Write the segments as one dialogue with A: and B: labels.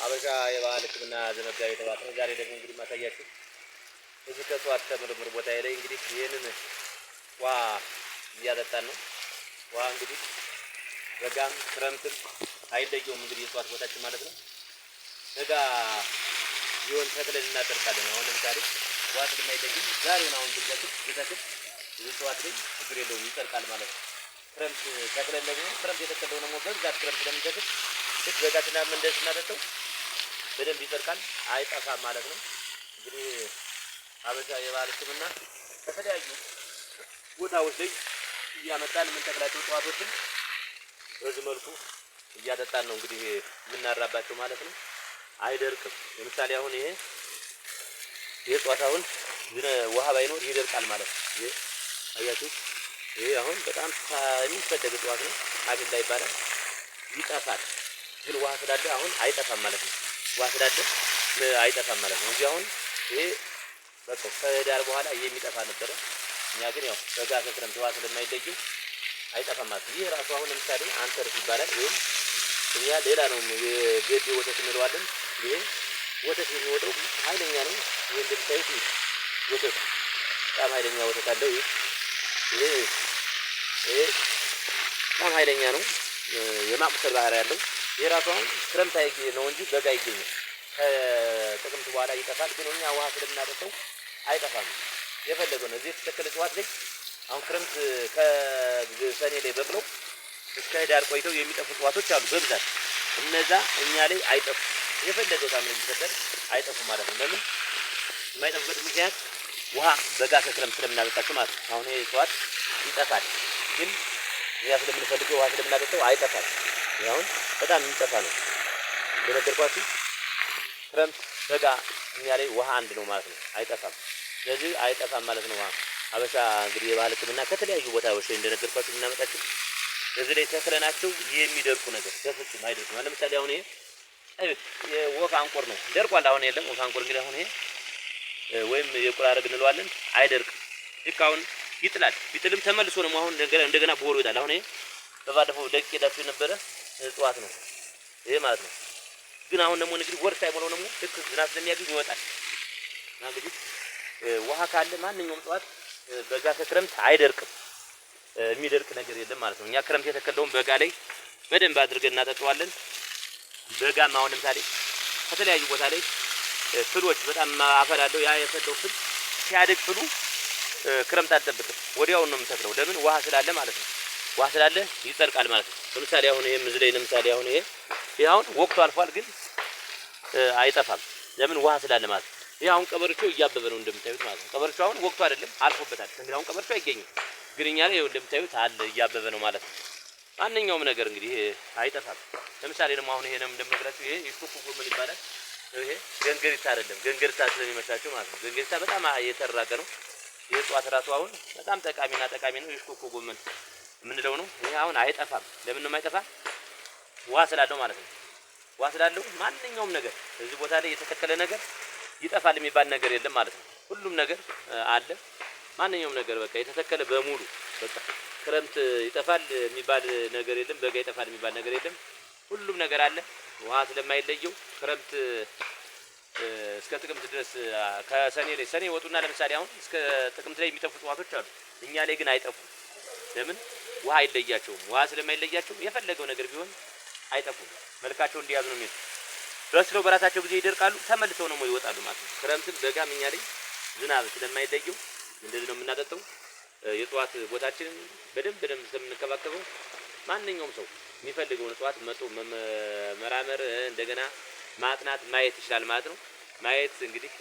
A: አበሻ የባህል ሕክምና ዘመጋቢ ተባት ነው። ዛሬ ደግሞ እንግዲህ ማሳያችሁ እዚህ ከእጽዋት ከምርምር ቦታ ላይ እንግዲህ ይህንን ውሃ እያጠጣን ነው። ውሃ እንግዲህ በጋም ክረምትም አይለየውም። እንግዲህ የእጽዋት ቦታችን ማለት ነው። በጋ ቢሆን ተክለን እናጠርቃለን። አሁን ለምሳሌ ውሃ ስለማይለይም ዛሬውን አሁን ብንተክል እጽዋት ላይ ችግር የለውም ይጠርቃል ማለት ነው። ክረምት ተክለን ደግሞ ክረምት የተከለው ደግሞ በብዛት ክረምት ስለምንተክል ልክ በጋ እንደዚህ እናጠጣው በደንብ ይጠርቃል አይጠፋም ማለት ነው። እንግዲህ አበሻ የባህል ሕክምና ከተለያዩ ቦታዎች ላይ እያመጣን የምንተክላቸው እጽዋቶችን በዚህ መልኩ እያጠጣን ነው እንግዲህ የምናራባቸው ማለት ነው። አይደርቅም። ለምሳሌ አሁን ይሄ እጽዋት አሁን ውሃ ባይኖር ይደርቃል ማለት ነው። ይሄ አያችሁ፣ ይሄ አሁን በጣም የሚፈለግ እጽዋት ነው። አግላ ይባላል። ይጠፋል ግን ውሃ ስላለ አሁን አይጠፋም ማለት ነው። ውሃ ስላለ አይጠፋም ማለት ነው። እንጂ አሁን ይሄ በቃ ከዳር በኋላ የሚጠፋ ነበረ። እኛ ግን ያው በጋ ከክረምት ውሃ ስለማይለየው አይጠፋም ማለት ነው። ይሄ ራሱ አሁን ለምሳሌ አንተርስ ይባላል። ወይም እኛ ሌላ ነው የገዴ ወተት እንለዋለን። ይሄ ወተት የሚወጣው ኃይለኛ ነው። ይሄ እንደምታዩት ወተት በጣም ኃይለኛ ወተት አለው። ይሄ በጣም ኃይለኛ ነው። የማቁሰል ባህሪ ያለው የራሱ አሁን ክረምት ነው እንጂ በጋ ይገኛል። ከጥቅምት በኋላ ይጠፋል። ግን እኛ ውሃ ስለምናጠጣው አይጠፋም። የፈለገው ነው። እዚህ የተተከለ እጽዋት ላይ አሁን ክረምት ከሰኔ ላይ በቅለው እስከ ህዳር ቆይተው የሚጠፉ እጽዋቶች አሉ በብዛት። እነዛ እኛ ላይ አይጠፉም። የፈለገው ታምነ ቢሰጠር አይጠፉም ማለት ነው። ለምን የማይጠፉበት ምክንያት ውሃ በጋ ከክረምት ስለምናጠጣቸው ማለት ነው። አሁን ይሄ እጽዋት ይጠፋል፣ ግን እኛ ስለምንፈልገው ውሃ ስለምናጠጣው አይጠፋም። አሁን በጣም የሚጠፋ ነው። እንደነገርኳችሁ ክረምት በጋ እኛ ላይ ውሃ አንድ ነው ማለት ነው። አይጠፋም። ስለዚህ አይጠፋም ማለት ነው። ውሃ አበሻ እንግዲህ የባህል ሕክምና ከተለያዩ ቦታዎች ላይ እንደነገርኳችሁ የምናመጣቸው እዚህ ላይ ተክለናቸው የሚደርቁ ነገር በፍጹም አይደርቁም። ለምሳሌ አሁን ይሄ የወፍ አንቆር ነው፣ ደርቋል። አሁን የለም ወፍ አንቆር እንግዲህ አሁን ይሄ ወይም የቁራረግ እንለዋለን። አይደርቅም። ልክ አሁን ይጥላል። ቢጥልም ተመልሶ ነው አሁን እንደገና ቦሮ ይጣል። አሁን ይሄ በባለፈው ደቂቅ ሄዳችሁ የነበረ እጽዋት ነው ይሄ ማለት ነው። ግን አሁን ደግሞ እንግዲህ ወር ሳይሞላው ደግሞ ልክ ዝናብ ስለሚያገኝ ይወጣል። እንግዲህ ውሃ ካለ ማንኛውም እጽዋት በጋ ከክረምት አይደርቅም። የሚደርቅ ነገር የለም ማለት ነው። እኛ ክረምት የተከለውን በጋ ላይ በደንብ አድርገን እናጠጣዋለን። በጋም አሁን ለምሳሌ ከተለያዩ ቦታ ላይ ፍሎች በጣም አፈላለው። ያ የፈለው ፍል ሲያድግ ፍሉ ክረምት አልጠብቅም፣ ወዲያውን ነው የምተክለው። ለምን ውሃ ስላለ ማለት ነው። ውሃ ስላለ ይጸድቃል ማለት ነው። ለምሳሌ አሁን ይሄ ምዝለይ ለምሳሌ አሁን ይሄ አሁን ወቅቱ አልፏል፣ ግን አይጠፋም። ለምን ውሃ ስላለ ማለት ነው። ይሄ አሁን ቀበርቾ እያበበ ነው እንደምታዩት ማለት ነው። ቀበርቾ አሁን ወቅቱ አይደለም አልፎበታል። እንግዲህ አሁን ቀበርቾ አይገኝም፣ ግን እኛ ላይ እንደምታዩት አለ እያበበ ነው ማለት ነው። ማንኛውም ነገር እንግዲህ አይጠፋም። ለምሳሌ ደግሞ አሁን ይሄ ነው እንደምነግራችሁ። ይሄ ይስኩኩ ምን ይባላል? ይሄ ገንገሪታ አይደለም፣ ገንገሪታ ስለሚመስላችሁ ማለት ነው። ገንገሪታ በጣም የተራቀ ነው። ይሄ እጽዋት ራሱ አሁን በጣም ጠቃሚ ነው። ይስኩኩ ጎመን የምንለው ነው። ይሄ አሁን አይጠፋም። ለምን ነው የማይጠፋ? ውሃ ስላለው ማለት ነው። ውሃ ስላለው ማንኛውም ነገር እዚህ ቦታ ላይ የተተከለ ነገር ይጠፋል የሚባል ነገር የለም ማለት ነው። ሁሉም ነገር አለ። ማንኛውም ነገር በቃ የተተከለ በሙሉ በቃ ክረምት ይጠፋል የሚባል ነገር የለም፣ በጋ ይጠፋል የሚባል ነገር የለም። ሁሉም ነገር አለ። ውሃ ስለማይለየው ክረምት እስከ ጥቅምት ድረስ ከሰኔ ላይ ሰኔ ወጡና ለምሳሌ አሁን እስከ ጥቅምት ላይ የሚጠፉ እጽዋቶች አሉ። እኛ ላይ ግን አይጠፉም። ለምን? ውሃ አይለያቸውም። ውሃ ስለማይለያቸው የፈለገው ነገር ቢሆን አይጠፉም። መልካቸው እንዲያዝ ነው የሚሉት። በስለው በራሳቸው ጊዜ ይደርቃሉ፣ ተመልሰው ነው ይወጣሉ ማለት ነው። ክረምትም በጋም እኛ ላይ ዝናብ ስለማይለየው እንደዚህ ነው የምናጠጣው። የእጽዋት ቦታችንን በደንብ ስለምንከባከበው ማንኛውም ሰው የሚፈልገውን እጽዋት መጥቶ መመራመር እንደገና ማጥናት ማየት ይችላል ማለት ነው። ማየት እንግዲህ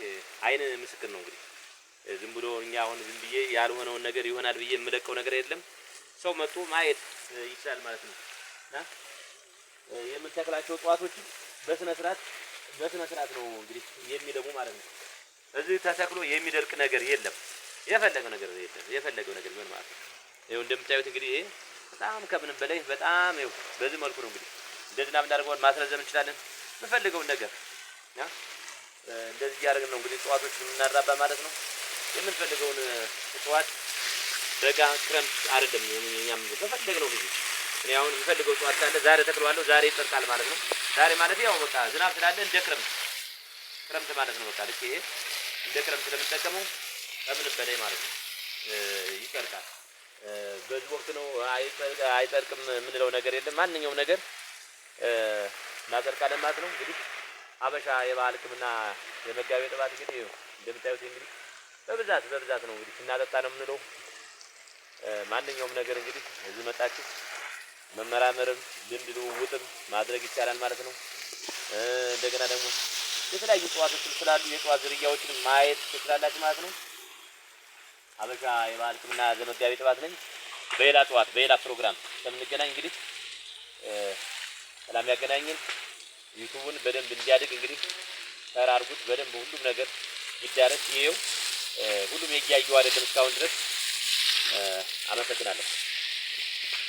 A: አይን ምስክር ነው። እንግዲህ ዝም ብሎ እኛ አሁን ዝም ብዬ ያልሆነውን ነገር ይሆናል ብዬ የምለቀው ነገር የለም። ሰው መጥቶ ማየት ይችላል ማለት ነው። እና የምንተክላቸው እጽዋቶች በስነ ስርዓት ነው እንግዲህ የሚለሙ ማለት ነው። እዚህ ተተክሎ የሚደርቅ ነገር የለም። የፈለገው ነገር ምን ማለት ነው። ይሄው እንደምታዩት እንግዲህ ይሄ በጣም ከምንም በላይ በጣም ይሄው በዚህ መልኩ ነው እንግዲህ እንደዚህ እናድርገን ማስረዘም እንችላለን። የምንፈልገውን ነገር እንደዚህ ያደርግን ነው እንግዲህ እጽዋቶች የምናራባ ማለት ነው። የምንፈልገውን እጽዋት በጋ ክረምት አይደለም። እኛም በፈለግነው ጊዜ እኔ አሁን የምፈልገው እጽዋት ካለ ዛሬ ተክለዋለሁ፣ ዛሬ ይጸድቃል ማለት ነው። ዛሬ ማለት ያው በቃ ዝናብ ስላለ እንደ ክረምት ማለት ነው። በቃ ልክ ይሄ እንደ ክረምት ስለምንጠቀመው ከምንም በላይ ማለት ነው ይጠርቃል። በዚህ ወቅት ነው አይጠርቅም የምንለው ነገር የለም። ማንኛውም ነገር እናጠርቃለን ማለት ነው። እንግዲህ ሀበሻ የባህል ሕክምና የመጋቢ ጥባት እንግዲህ እንደምታዩት እንግዲህ በብዛት ነው እንግዲህ ስናጠጣ ነው የምንለው። ማንኛውም ነገር እንግዲህ እዚህ መጣችሁ መመራመርም ልምድ ልውውጥም ማድረግ ይቻላል ማለት ነው። እንደገና ደግሞ የተለያዩ እጽዋቶች ስላሉ የእጽዋት ዝርያዎችን ማየት ትችላላችሁ ማለት ነው። ሀበሻ የባህል ሕክምና ዘመጋቢ ጥባት ነኝ። በሌላ እጽዋት በሌላ ፕሮግራም ስለምንገናኝ እንግዲህ ሰላም ያገናኘን። ዩቲዩብን በደንብ እንዲያድግ እንግዲህ ተራርጉት በደንብ ሁሉም ነገር ይዳረስ። ይሄው ሁሉም የያየው አይደለም እስካሁን ድረስ። አመሰግናለሁ።